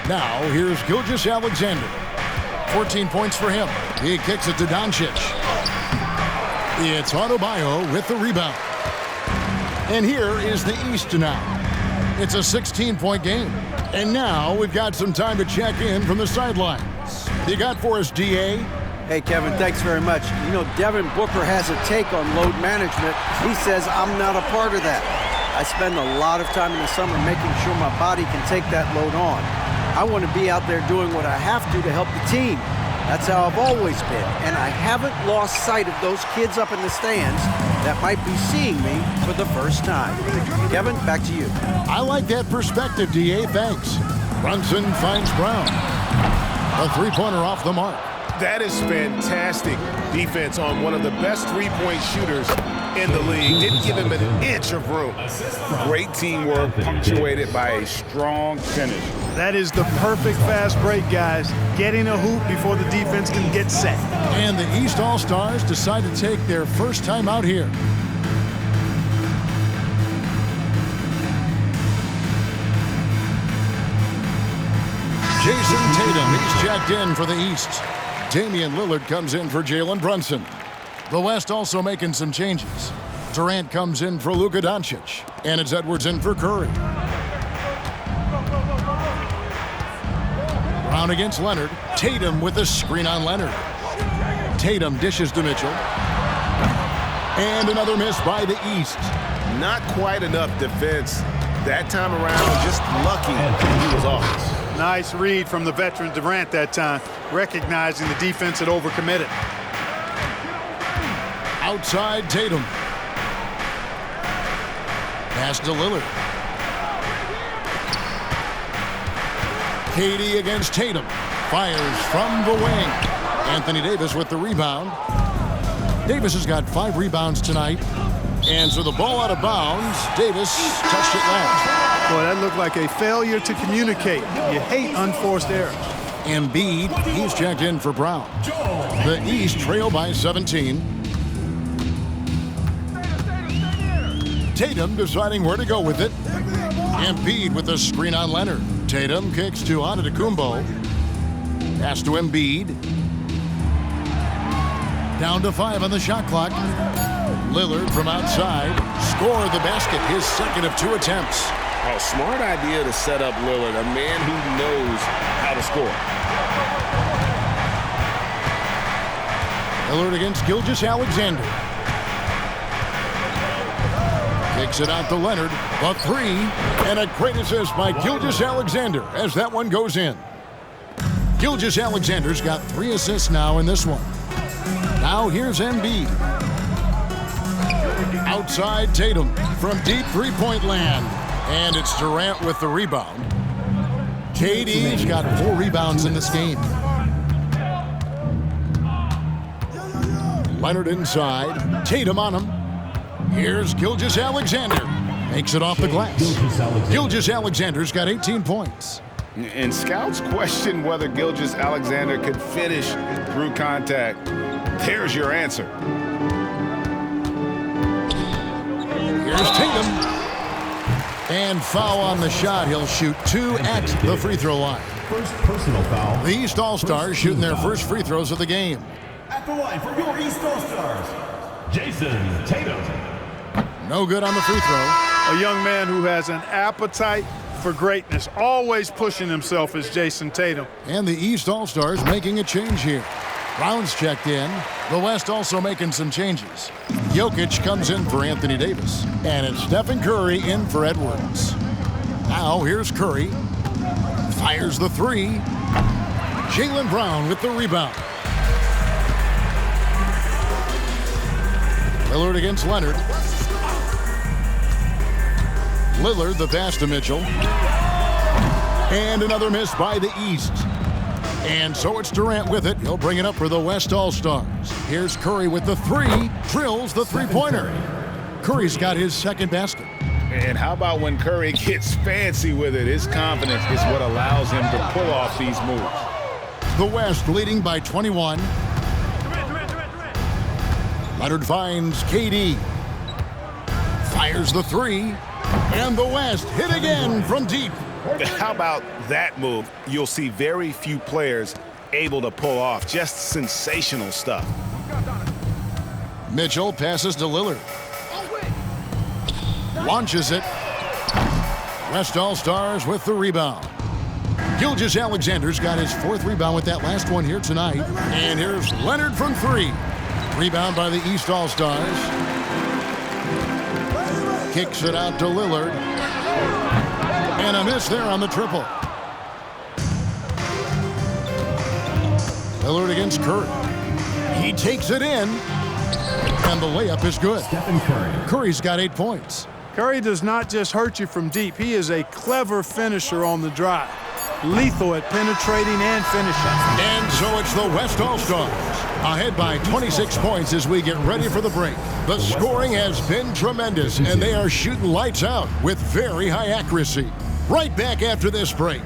Now, here's Gilgeous-Alexander. 14 points for him. He kicks it to Doncic. It's Adebayo with the rebound. And here is the East now. It's a 16-point game. And now we've got some time to check in from the sidelines. You got for us, D.A.? Hey, Kevin, thanks very much. You know, Devin Booker has a take on load management. He says, I'm not a part of that. I spend a lot of time in the summer making sure my body can take that load on. I want to be out there doing what I have to help the team. That's how I've always been. And I haven't lost sight of those kids up in the stands that might be seeing me for the first time. Kevin, back to you. I like that perspective, D.A. Thanks. Brunson finds Brown. A three-pointer off the mark. That is fantastic defense on one of the best three-point shooters in the league. Didn't give him an inch of room. Great teamwork punctuated by a strong finish. That is the perfect fast break, guys. Getting a hoop before the defense can get set. And the East All-Stars decide to take their first time out here. Jason Tatum, he's checked in for the East. Damian Lillard comes in for Jalen Brunson. The West also making some changes. Durant comes in for Luka Doncic, and it's Edwards in for Curry. Brown against Leonard. Tatum with a screen on Leonard. Tatum dishes to Mitchell. And another miss by the East. Not quite enough defense that time around. Just lucky he was off. Nice read from the veteran Durant that time, recognizing the defense had overcommitted. Outside Tatum. Pass to Lillard. KD against Tatum. Fires from the wing. Anthony Davis with the rebound. Davis has got 5 rebounds tonight. And so the ball out of bounds. Davis touched it last. Boy, that looked like a failure to communicate. You hate unforced errors. Embiid, he's checked in for Brown. The East trail by 17. Tatum deciding where to go with it. Embiid with a screen on Leonard. Tatum kicks to Antetokounmpo. Pass to Embiid. Down to 5 on the shot clock. Lillard from outside. Score the basket, his second of 2 attempts. A smart idea to set up Lillard, a man who knows how to score. Lillard against Gilgeous-Alexander. Kicks it out to Leonard. A 3, and a great assist by Gilgeous-Alexander as that one goes in. Gilgeous-Alexander's got 3 assists now in this one. Now here's Embiid. Outside Tatum from deep three-point land. And it's Durant with the rebound. KD's got 4 rebounds in this game. Leonard inside. Tatum on him. Here's Gilgeous-Alexander. Makes it off the glass. Gilgeous-Alexander's got 18 points. And scouts question whether Gilgeous-Alexander could finish through contact. There's your answer. Here's Tatum. And foul on the shot. He'll shoot 2 at the free throw line. First personal foul. The East All-Stars shooting their first free throws of the game. At the line for your East All-Stars, Jason Tatum. No good on the free throw. A young man who has an appetite for greatness, always pushing himself is Jason Tatum. And the East All-Stars making a change here. Brown's checked in. The West also making some changes. Jokic comes in for Anthony Davis. And it's Stephen Curry in for Edwards. Now here's Curry. Fires the 3. Jaylen Brown with the rebound. Lillard against Leonard. Lillard the pass to Mitchell. And another miss by the East. And so it's Durant with it. He'll bring it up for the West All-Stars. Here's Curry with the 3. Drills the three-pointer. Curry's got his second basket. And how about when Curry gets fancy with it? His confidence is what allows him to pull off these moves. The West leading by 21. Leonard finds KD. Fires the 3. And the West hit again from deep. How about that move? You'll see very few players able to pull off. Just sensational stuff. Mitchell passes to Lillard. Launches it. West All-Stars with the rebound. Gilgeous-Alexander's got his 4th rebound with that last one here tonight. And here's Leonard from 3. Rebound by the East All-Stars. Kicks it out to Lillard. And a miss there on the triple. Lillard against Curry. He takes it in. And the layup is good. Stephen Curry. Curry's got 8 points. Curry does not just hurt you from deep. He is a clever finisher on the drive. Lethal at penetrating and finishing. And so it's the West All-Stars ahead by 26 points as we get ready for the break. The scoring has been tremendous, and they are shooting lights out with very high accuracy. Right back after this break.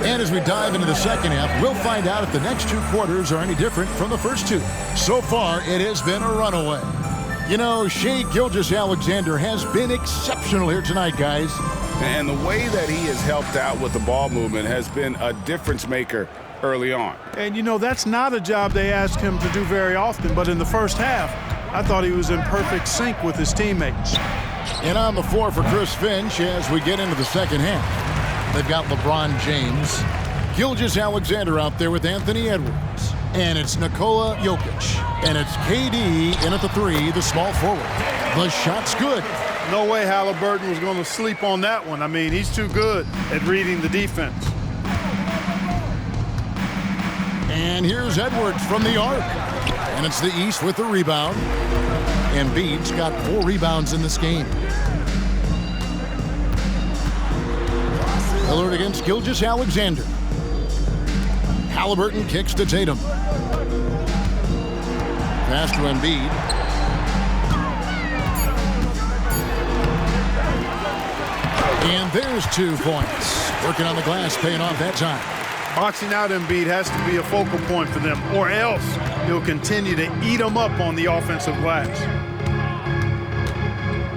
And as we dive into the second half, we'll find out if the next 2 quarters are any different from the first 2. So far, it has been a runaway. You know, Shai Gilgeous-Alexander has been exceptional here tonight, guys. And the way that he has helped out with the ball movement has been a difference maker early on. And, you know, that's not a job they ask him to do very often, but in the first half, I thought he was in perfect sync with his teammates. And on the floor for Chris Finch as we get into the second half. They've got LeBron James, Gilgeous-Alexander out there with Anthony Edwards. And it's Nikola Jokic. And it's KD in at the 3, the small forward. The shot's good. No way Halliburton was going to sleep on that one. I mean, he's too good at reading the defense. And here's Edwards from the arc. And it's the East with the rebound. Embiid's got 4 rebounds in this game. Lillard against Gilgeous-Alexander. Halliburton kicks to Tatum. Pass to Embiid. And there's 2 points. Working on the glass, paying off that time. Boxing out Embiid has to be a focal point for them, or else he'll continue to eat them up on the offensive glass.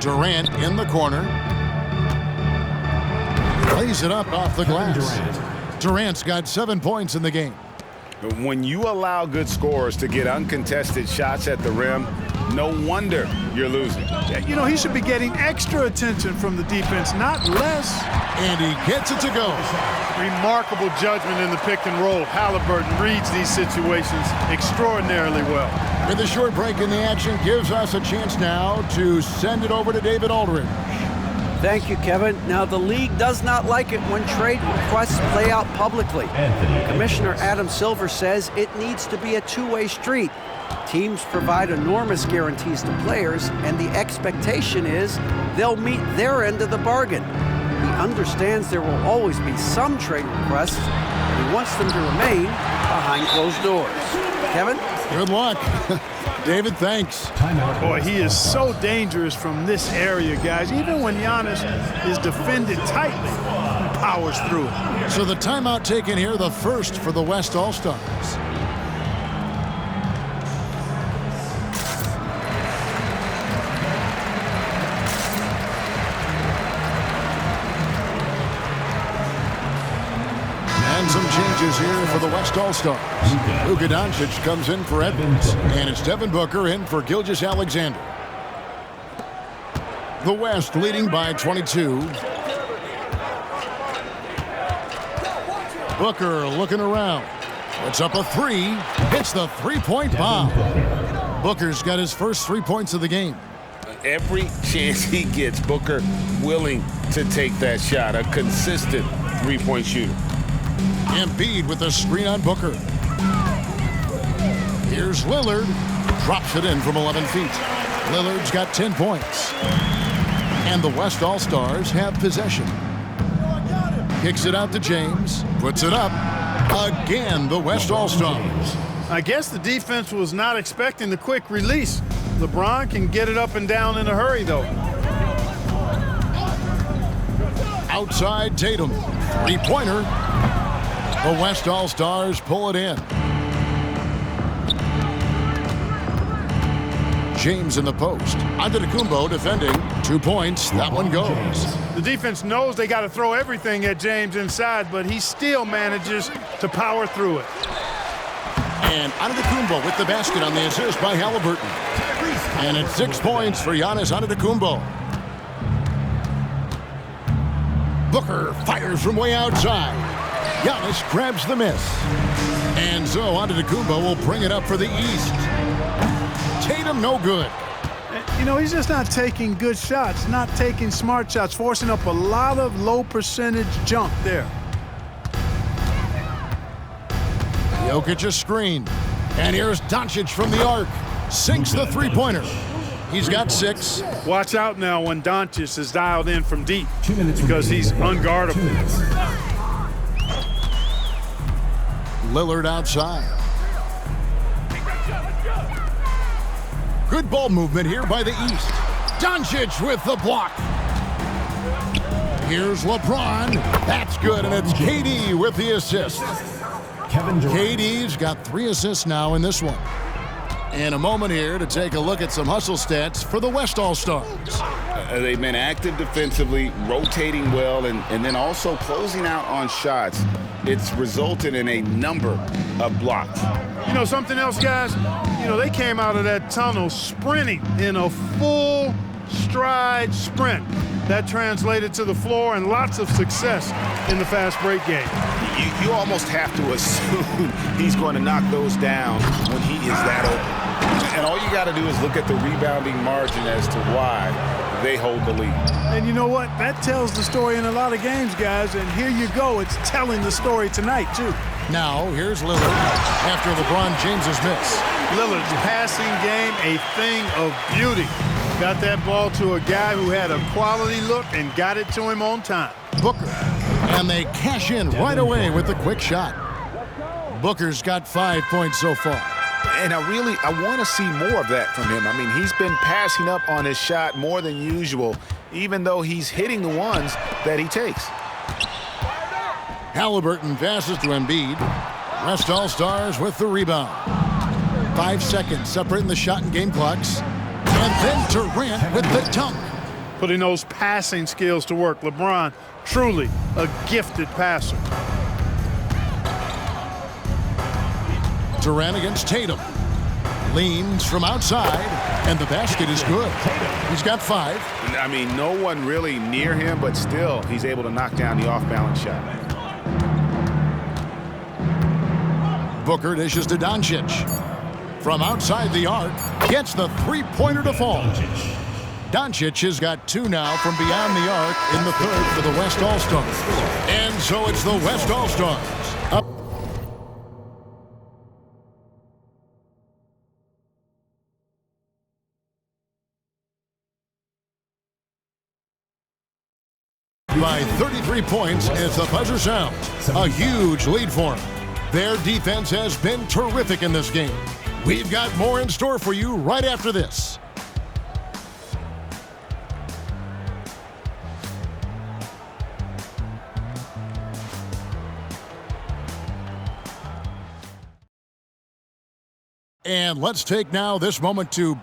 Durant in the corner. Lays it up off the glass. Durant's got 7 points in the game. When you allow good scorers to get uncontested shots at the rim, no wonder you're losing. You know, he should be getting extra attention from the defense, not less. And he gets it to go. Remarkable judgment in the pick and roll. Halliburton reads these situations extraordinarily well. With a short break in the action, gives us a chance now to send it over to David Aldridge. Thank you, Kevin. Now, the league does not like it when trade requests play out publicly. Commissioner Adam Silver says it needs to be a two-way street. Teams provide enormous guarantees to players, and the expectation is they'll meet their end of the bargain. He understands there will always be some trade requests, and he wants them to remain behind closed doors. Kevin? Good luck. David, thanks. Boy, he is so dangerous from this area, guys. Even when Giannis is defended tightly, he powers through it. So the timeout taken here, the first for the West All-Stars. changes here for the West All-Stars. Luka Doncic comes in for Edmonds, and it's Devin Booker in for Gilgeous-Alexander. The West leading by 22. Booker looking around. Puts up a three. Hits the three-point bomb. Booker's got his first 3 points of the game. Every chance he gets, Booker willing to take that shot. A consistent three-point shooter. Embiid with a screen on Booker. Here's Lillard. Drops it in from 11 feet. Lillard's got 10 points. And the West All-Stars have possession. Kicks it out to James. Puts it up. Again, the West All-Stars. I guess the defense was not expecting the quick release. LeBron can get it up and down in a hurry, though. Outside Tatum. Three-pointer. The West All-Stars pull it in. James in the post. Antetokounmpo defending. 2 points. That one goes. The defense knows they got to throw everything at James inside, but he still manages to power through it. And Antetokounmpo with the basket on the assist by Halliburton. And it's 6 points for Giannis Antetokounmpo. Booker fires from way outside. Giannis grabs the miss. And so Antetokounmpo will bring it up for the East. Tatum no good. You know, he's just not taking good shots, not taking smart shots, forcing up a lot of low percentage junk there. Jokic a screen. And here's Doncic from the arc. Sinks the three-pointer. He's got 6. Watch out now when Doncic is dialed in from deep because he's unguardable. Lillard outside. Good ball movement here by the East. Doncic with the block. Here's LeBron. That's good, and it's KD with the assist. KD's got 3 assists now in this one. In a moment here to take a look at some hustle stats for the West All-Stars. They've been active defensively, rotating well, and then also closing out on shots. It's resulted in a number of blocks. You know, something else, guys? You know, they came out of that tunnel sprinting in a full stride sprint. That translated to the floor and lots of success in the fast break game. You almost have to assume he's going to knock those down when he is that open. And all you got to do is look at the rebounding margin as to why they hold the lead. And you know what? That tells the story in a lot of games, guys. And here you go. It's telling the story tonight, too. Now, here's Lillard after LeBron James's miss. Lillard's passing game, a thing of beauty. Got that ball to a guy who had a quality look and got it to him on time. Booker. And they cash in right away with the quick shot. Booker's got 5 points so far. And I want to see more of that from him. I mean, he's been passing up on his shot more than usual, even though he's hitting the ones that he takes. Halliburton passes to Embiid. West All-Stars with the rebound. 5 seconds separating the shot and game clocks. And then Durant with the dunk. Putting those passing skills to work. LeBron, truly a gifted passer. Durant against Tatum. Leans from outside, and the basket is good. He's got 5. I mean, no one really near him, but still, he's able to knock down the off-balance shot. Booker dishes to Doncic. From outside the arc, gets the three-pointer to fall. Doncic has got 2 now from beyond the arc in the third for the West All-Stars. And so it's the West All-Stars. Up by 33 points as the buzzer sounds. A huge lead for them. Their defense has been terrific in this game. We've got more in store for you right after this. And let's take now this moment to